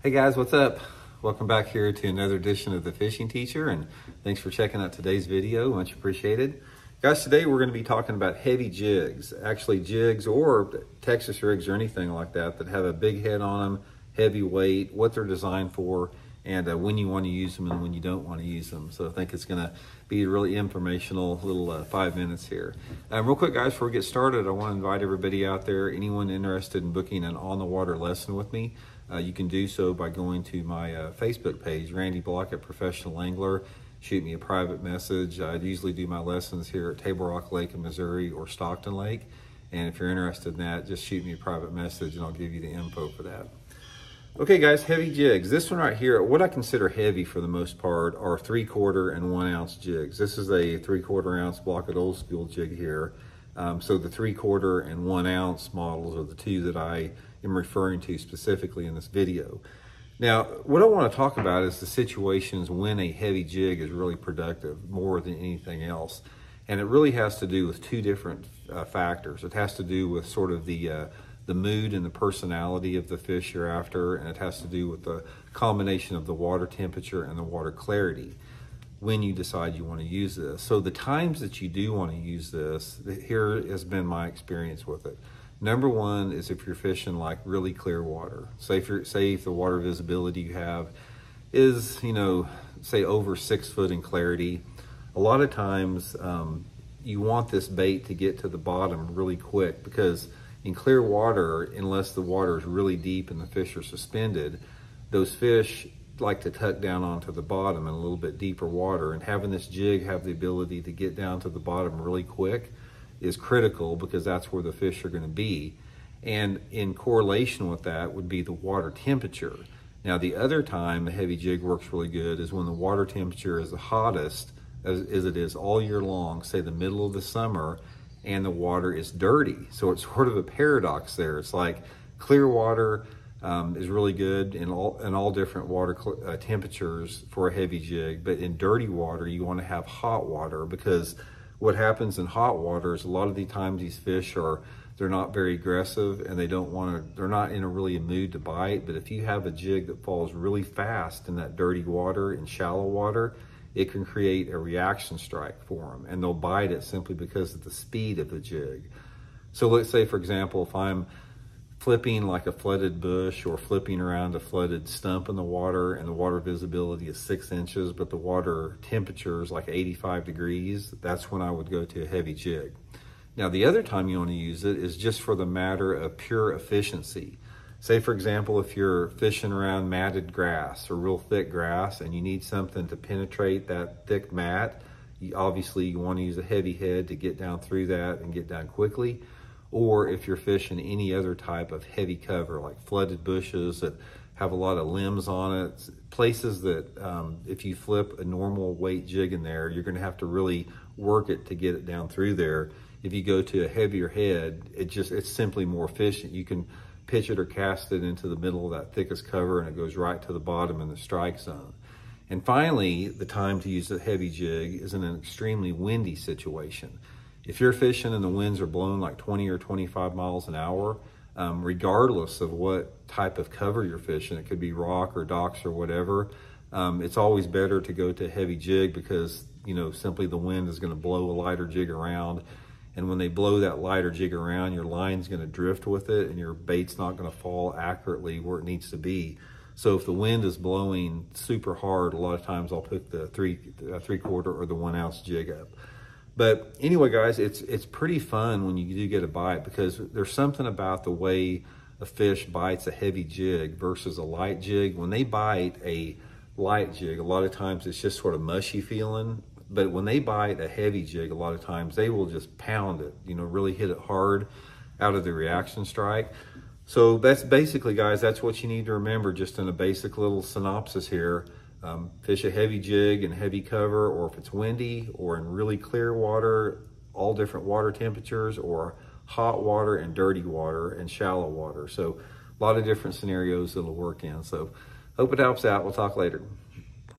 Hey guys, what's up? Welcome back here to another edition of The Fishing Teacher, and thanks for checking out today's video. Much appreciated. Guys, today we're going to be talking about heavy jigs. Actually jigs or Texas rigs or anything like that have a big head on them, heavy weight, what they're designed for, and when you want to use them and when you don't want to use them. So I think it's going to be a really informational little 5 minutes here. Real quick guys, before we get started, I want to invite everybody out there, anyone interested in booking an on-the-water lesson with me, you can do so by going to my Facebook page, Randy Blockett Professional Angler. Shoot me a private message. I usually do my lessons here at Table Rock Lake in Missouri or Stockton Lake. And if you're interested in that, just shoot me a private message and I'll give you the info for that. Okay guys, heavy jigs. This one right here, what I consider heavy for the most part are 3/4 and 1 ounce jigs. This is a 3/4 ounce Blockett old school jig here. So the 3/4 and 1 ounce models are the two that I am referring to specifically in this video. Now, what I want to talk about is the situations when a heavy jig is really productive more than anything else. And it really has to do with two different factors. It has to do with sort of the mood and the personality of the fish you're after, and it has to do with the combination of the water temperature and the water clarity when you decide you want to use this. So the times that you do want to use this, here has been my experience with it. Number one is if you're fishing like really clear water. Say if the water visibility you have is, say over 6 foot in clarity. A lot of times you want this bait to get to the bottom really quick, because in clear water, unless the water is really deep and the fish are suspended, those fish like to tuck down onto the bottom in a little bit deeper water, and having this jig have the ability to get down to the bottom really quick is critical, because that's where the fish are going to be. And in correlation with that would be the water temperature. Now the other time the heavy jig works really good is when the water temperature is the hottest as it is all year long, say the middle of the summer, and the water is dirty. So it's sort of a paradox there. It's like clear water is really good in all different water temperatures for a heavy jig, but in dirty water you want to have hot water, because what happens in hot water is a lot of the times these fish they're not very aggressive and they're not in a really mood to bite. But if you have a jig that falls really fast in that dirty water, in shallow water, it can create a reaction strike for them, and they'll bite it simply because of the speed of the jig. So let's say, for example, if I'm flipping like a flooded bush or flipping around a flooded stump in the water, and the water visibility is 6 inches, but the water temperature is like 85 degrees, that's when I would go to a heavy jig. Now, the other time you want to use it is just for the matter of pure efficiency. Say, for example, if you're fishing around matted grass or real thick grass and you need something to penetrate that thick mat, obviously you want to use a heavy head to get down through that and get down quickly. Or if you're fishing any other type of heavy cover, like flooded bushes that have a lot of limbs on it, places that if you flip a normal weight jig in there, you're going to have to really work it to get it down through there. If you go to a heavier head, it's simply more efficient. You can pitch it or cast it into the middle of that thickest cover, and it goes right to the bottom in the strike zone. And finally, the time to use a heavy jig is in an extremely windy situation. If you're fishing and the winds are blowing like 20 or 25 miles an hour, regardless of what type of cover you're fishing, it could be rock or docks or whatever, it's always better to go to a heavy jig, because simply the wind is going to blow a lighter jig around. And when they blow that lighter jig around, your line's going to drift with it, and your bait's not going to fall accurately where it needs to be. So if the wind is blowing super hard, a lot of times I'll put the 3/4 or the 1 ounce jig up. But anyway, guys, it's pretty fun when you do get a bite, because there's something about the way a fish bites a heavy jig versus a light jig. When they bite a light jig, a lot of times it's just sort of mushy feeling. But when they bite a heavy jig, a lot of times they will just pound it, really hit it hard out of the reaction strike. So that's basically, guys, that's what you need to remember, just in a basic little synopsis here. Fish a heavy jig and heavy cover, or if it's windy, or in really clear water, all different water temperatures, or hot water and dirty water and shallow water. So a lot of different scenarios it'll work in. So hope it helps out. We'll talk later.